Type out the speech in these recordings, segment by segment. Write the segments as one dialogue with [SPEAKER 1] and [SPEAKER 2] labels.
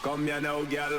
[SPEAKER 1] Come here now, girl.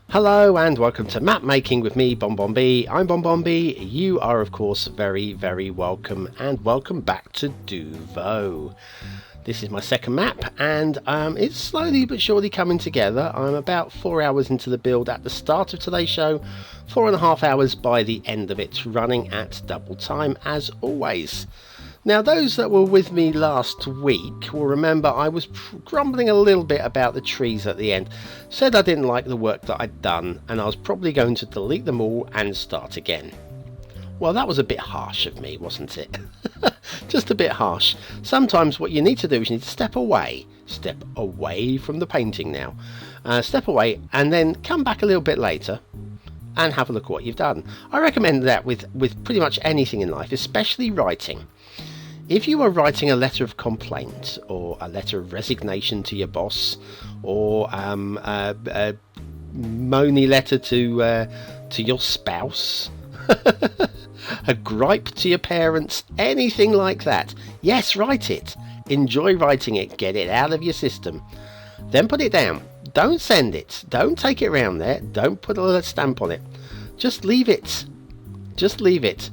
[SPEAKER 2] Hello and welcome to Map Making with me, BonBonB. I'm BonBonB. You are, of course, very, very welcome, and welcome back to Duvo. This is my second map, and it's slowly but surely coming together. I'm about 4 hours into the build at the start of today's show, 4.5 hours by the end of it, running at double time as always. Now, those that were with me last week will remember I was grumbling a little bit about the trees at the end. Said I didn't like the work that I'd done, and I was probably going to delete them all and start again. Well, that was a bit harsh of me, wasn't it? Just a bit harsh. Sometimes what you need to do is you need to step away from the painting now. Step away and then come back a little bit later and have a look at what you've done. I recommend that with pretty much anything in life, especially writing. If you are writing a letter of complaint or a letter of resignation to your boss, or a moany letter to your spouse, a gripe to your parents, anything like that, yes, write it. Enjoy writing it. Get it out of your system. Then put it down. Don't send it. Don't take it around there. Don't put a stamp on it. Just leave it. Just leave it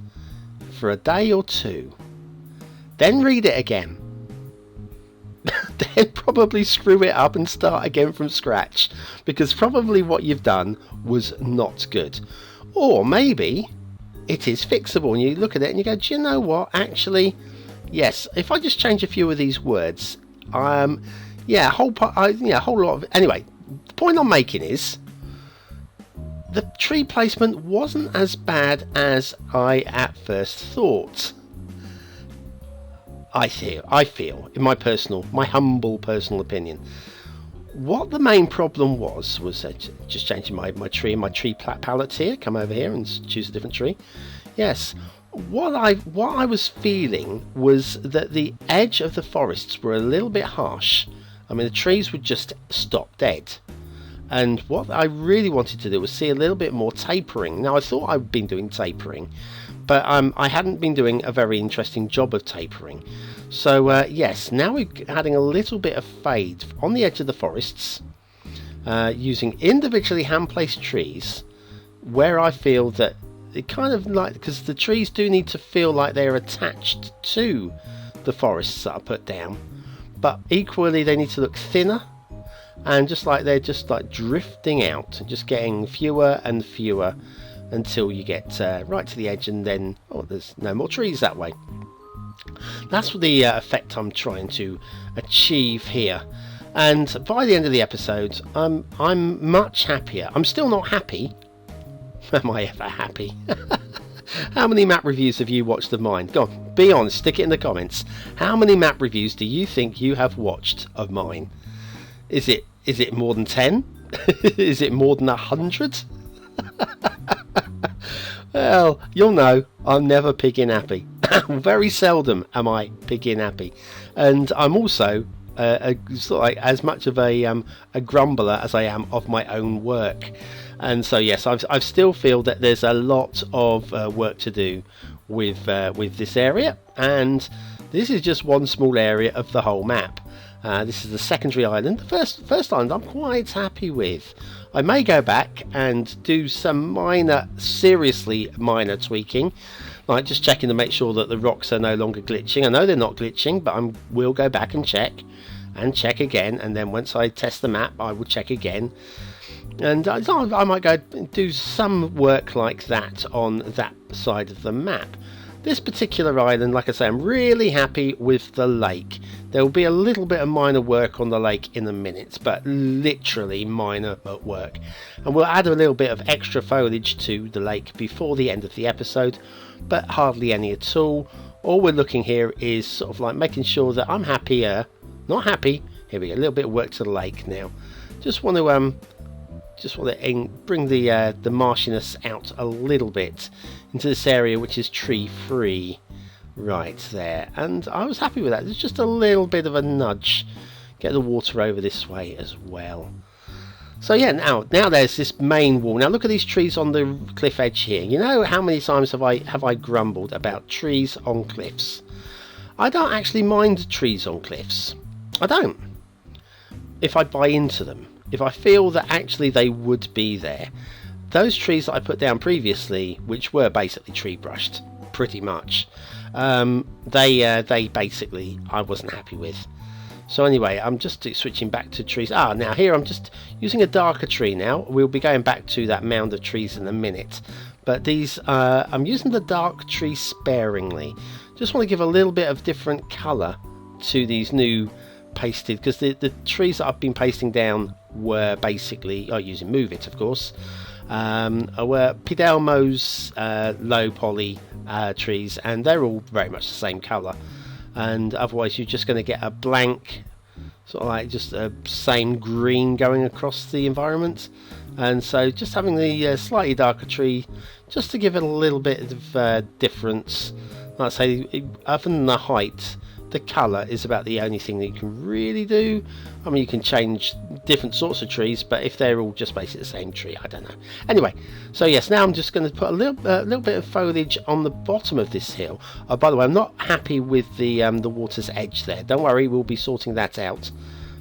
[SPEAKER 2] for a day or two. Then read it again. Then probably screw it up and start again from scratch, because probably what you've done was not good. Or maybe it is fixable and you look at it and you go, do you know what, actually, yes, if I just change a few of these words, a whole lot of... Anyway, the point I'm making is the tree placement wasn't as bad as I at first thought. I feel, in my humble personal opinion, what the main problem was just changing my tree palette here. Come over here and choose a different tree. Yes, what I was feeling was that the edge of the forests were a little bit harsh. I mean, the trees would just stop dead. And what I really wanted to do was see a little bit more tapering. Now, I thought I'd been doing tapering, but I hadn't been doing a very interesting job of tapering. So yes, now we're adding a little bit of fade on the edge of the forests, using individually hand-placed trees, where I feel that it kind of like, because the trees do need to feel like they're attached to the forests that I put down, but equally they need to look thinner, and just like they're just like drifting out and just getting fewer and fewer until you get right to the edge, and then there's no more trees that way. That's the effect I'm trying to achieve here, and by the end of the episode I'm much happier. I'm still not happy. Am I ever happy? How many map reviews have you watched of mine? Go on, be honest, stick it in the comments. How many map reviews do you think you have watched of mine? Is it more than 10? Is it more than 100? Well, you'll know I'm never pig-in happy. Very seldom am I pig-in happy, and I'm also sort of like as much of a grumbler as I am of my own work. And so yes, I still feel that there's a lot of work to do with this area, and this is just one small area of the whole map. This is the secondary island. The first island I'm quite happy with. I may go back and do some seriously minor tweaking, like just checking to make sure that the rocks are no longer glitching. I know they're not glitching, but I will go back and check again, and then once I test the map I will check again, and I might go do some work like that on that side of the map. This particular island, like I say, I'm really happy with the lake. There will be a little bit of minor work on the lake in a minute, but literally minor work. And we'll add a little bit of extra foliage to the lake before the end of the episode, but hardly any at all. All we're looking here is sort of like making sure that I'm happier. Not happy. Here we go. A little bit of work to the lake now. Just want to bring the marshiness out a little bit into this area, which is tree free right there, and I was happy with that. There's just a little bit of a nudge. Get the water over this way as well. So yeah, now there's this main wall. Now look at these trees on the cliff edge here. You know how many times have I grumbled about trees on cliffs? I don't actually mind trees on cliffs. I don't. If I buy into them, if I feel that actually they would be there. Those trees that I put down previously, which were basically tree brushed, pretty much, they basically I wasn't happy with. So anyway, I'm just switching back to trees. Now here I'm just using a darker tree now. We'll be going back to that mound of trees in a minute. But these, I'm using the dark tree sparingly. Just want to give a little bit of different colour to these new pasted, because the trees that I've been pasting down were basically, using Move It of course, were Pidelmo's low poly trees, and they're all very much the same colour. And otherwise you're just going to get a blank sort of like just a same green going across the environment. And so just having the slightly darker tree just to give it a little bit of difference. Like I say, other than the height, the colour is about the only thing that you can really do. I mean, you can change different sorts of trees, but if they're all just basically the same tree, I don't know. Anyway, so yes, now I'm just going to put a little bit of foliage on the bottom of this hill. By the way, I'm not happy with the water's edge there. Don't worry, we'll be sorting that out,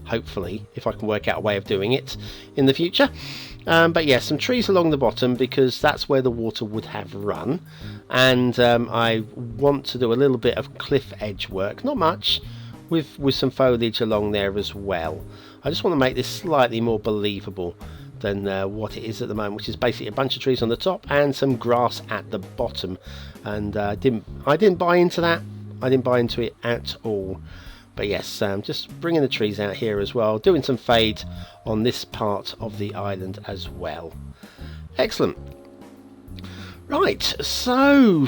[SPEAKER 2] hopefully, if I can work out a way of doing it in the future. But yes, some trees along the bottom, because that's where the water would have run. And I want to do a little bit of cliff edge work, not much, with some foliage along there as well. I just want to make this slightly more believable than what it is at the moment, which is basically a bunch of trees on the top and some grass at the bottom. And I didn't buy into that. I didn't buy into it at all. But yes, just bringing the trees out here as well, doing some fade on this part of the island as well. Excellent. Right, so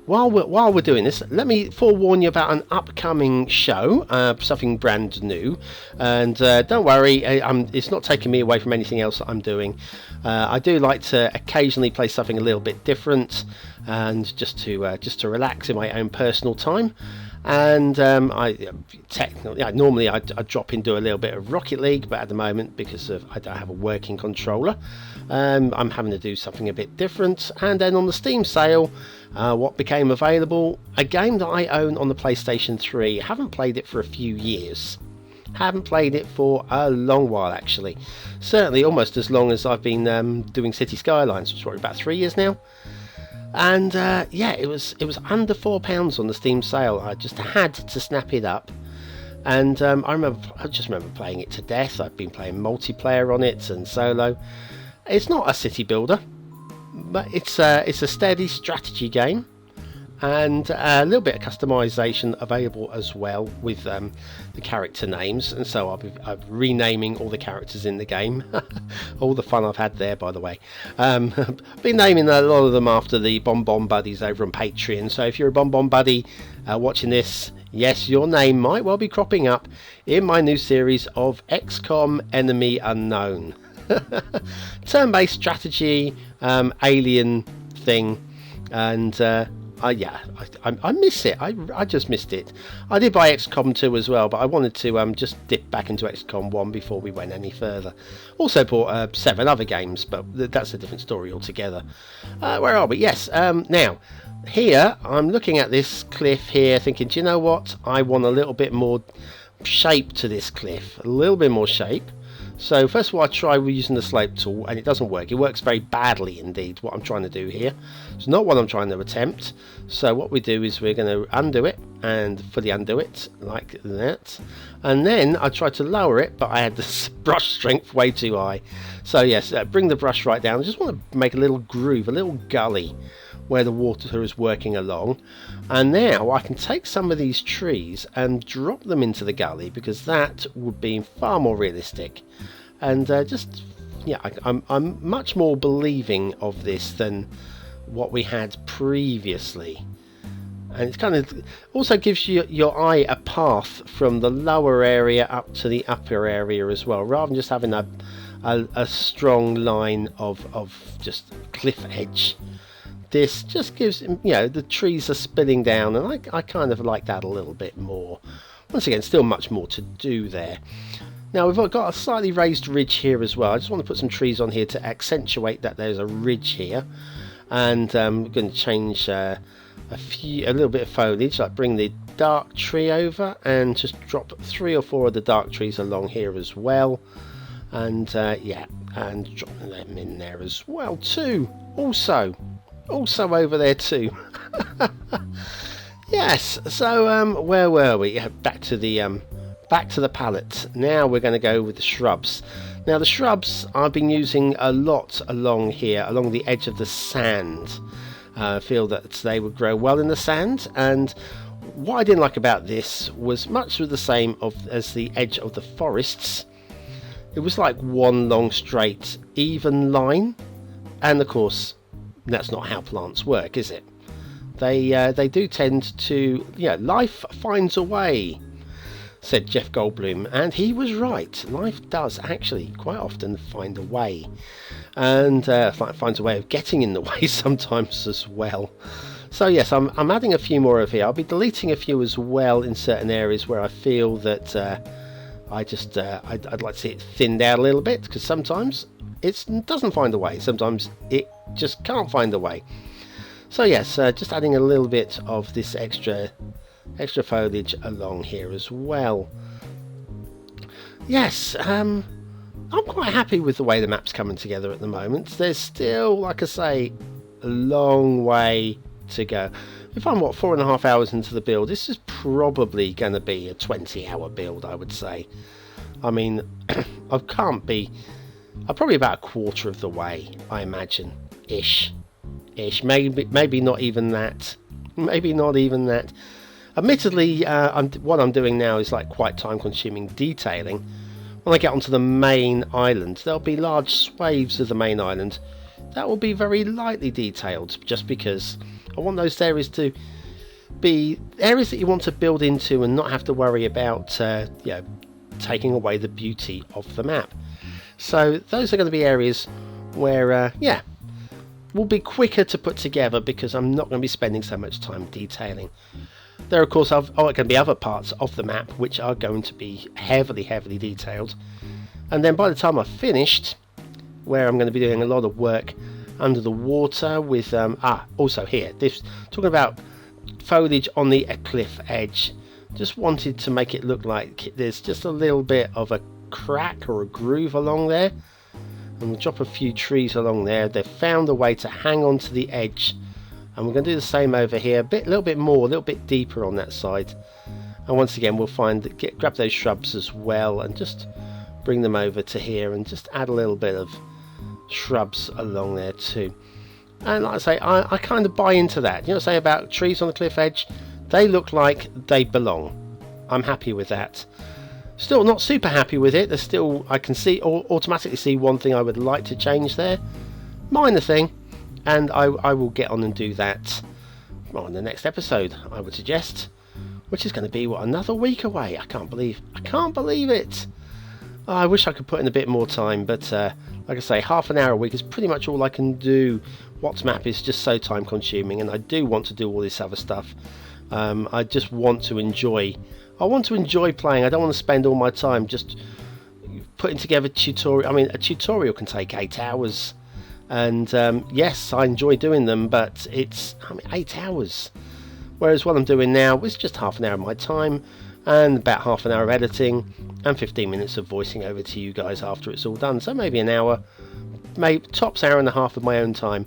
[SPEAKER 2] while we're doing this, let me forewarn you about an upcoming show, something brand new. And don't worry, it's not taking me away from anything else that I'm doing. I do like to occasionally play something a little bit different, and just to relax in my own personal time. And normally I drop into a little bit of Rocket League, but at the moment, because I don't have a working controller, I'm having to do something a bit different. And then on the Steam sale, what became available, a game that I own on the PlayStation 3. I haven't played it for a few years. Haven't played it for a long while, actually. Certainly almost as long as I've been doing Cities Skylines, which is probably about 3 years now. And yeah, it was under £4 on the Steam sale. I just had to snap it up. And I just remember playing it to death. I've been playing multiplayer on it and solo. It's not a city builder, but it's a steady strategy game, and a little bit of customization available as well with the character names. And so I'm renaming all the characters in the game. All the fun I've had there, by the way. Been naming a lot of them after the BonBonB buddies over on Patreon. So if you're a BonBonB buddy watching this, yes, your name might well be cropping up in my new series of XCOM Enemy Unknown. Turn-based strategy, alien thing, and I miss it. I just missed it. I did buy XCOM 2 as well, but I wanted to just dip back into XCOM 1 before we went any further. Also bought 7 other games, but that's a different story altogether. Where are we? Yes, now, here, I'm looking at this cliff here, thinking, do you know what? I want a little bit more shape to this cliff. A little bit more shape. So first of all, I try using the slope tool, and it doesn't work. It works very badly indeed, what I'm trying to do here. It's not what I'm trying to attempt. So what we do is we're going to undo it and fully undo it like that. And then I tried to lower it, but I had the brush strength way too high. So yes, bring the brush right down. I just want to make a little groove, a little gully where the water is working along. And now I can take some of these trees and drop them into the gully, because that would be far more realistic. And I'm much more believing of this than what we had previously. And it kind of also gives you your eye a path from the lower area up to the upper area as well, rather than just having a strong line of just cliff edge. This just gives, the trees are spilling down, and I kind of like that a little bit more. Once again, still much more to do there. Now we've got a slightly raised ridge here as well. I just want to put some trees on here to accentuate that there's a ridge here, and we're going to change a little bit of foliage, like bring the dark tree over and just drop 3 or 4 of the dark trees along here as well, and yeah, and drop them in there as well too. Also over there too. Yes. So where were we? Back to the palette. Now we're going to go with the shrubs. Now the shrubs I've been using a lot along here, along the edge of the sand. I feel that they would grow well in the sand, and what I didn't like about this was much the same as the edge of the forests. It was like one long straight even line, and of course that's not how plants work, is it? They do tend to, life finds a way, said Jeff Goldblum, and he was right. Life does actually quite often find a way, and finds a way of getting in the way sometimes as well. So yes, I'm adding a few more over here. I'll be deleting a few as well in certain areas where I feel that I'd like to see it thinned out a little bit, because sometimes it doesn't find a way. Sometimes it just can't find a way. So yes, just adding a little bit of this extra foliage along here as well. Yes, I'm quite happy with the way the map's coming together at the moment. There's still, like I say, a long way to go. If I'm 4.5 hours into the build, this is probably going to be a 20-hour build, I would say. I mean, I'm probably about a quarter of the way, I imagine, ish, maybe not even that. Admittedly, what I'm doing now is like quite time-consuming detailing. When I get onto the main island, there'll be large swathes of the main island that will be very lightly detailed, just because I want those areas to be areas that you want to build into and not have to worry about taking away the beauty of the map. So those are going to be areas where will be quicker to put together, because I'm not going to be spending so much time detailing. There, of course, are going to be other parts of the map which are going to be heavily detailed, and then by the time I've finished, where I'm going to be doing a lot of work under the water with also here, this talking about foliage on the cliff edge. Just wanted to make it look like there's just a little bit of a crack or a groove along there, and we'll drop a few trees along there. They've found a way to hang on to the edge, and we're going to do the same over here, a little bit deeper on that side. And once again, we'll grab those shrubs as well and just bring them over to here and just add a little bit of shrubs along there too. And like I say, I kind of buy into that. You know what I say about trees on the cliff edge? They look like they belong. I'm happy with that. Still not super happy with it. There's still, I can see automatically see one thing I would like to change there. Minor thing. And I will get on and do that on the next episode, I would suggest. Which is going to be, another week away. I can't believe it. I wish I could put in a bit more time, but like I say, half an hour a week is pretty much all I can do. WhatsMap is just so time consuming, and I do want to do all this other stuff. I just want to enjoy. I want to enjoy playing. I don't want to spend all my time just putting together tutorial. I mean, a tutorial can take 8 hours, and yes, I enjoy doing them, but it's 8 hours. Whereas what I'm doing now is just half an hour of my time, and about half an hour of editing, and 15 minutes of voicing over to you guys after it's all done. So maybe an hour, maybe tops hour and a half of my own time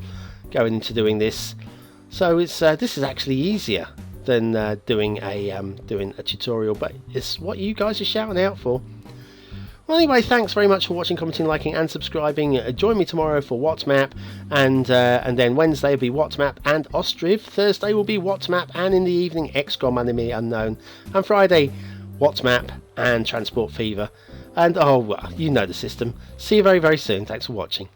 [SPEAKER 2] going into doing this. So it's this is actually easier than doing a tutorial, but it's what you guys are shouting out for. Well, anyway, thanks very much for watching, commenting, liking and subscribing. Join me tomorrow for WhatsMap, and then Wednesday will be WhatsMap and Ostriv. Thursday will be WhatsMap and in the evening XCOM Enemy Unknown, and Friday WhatsMap and Transport Fever. And oh, well, you know the system. See you very, very soon. Thanks for watching.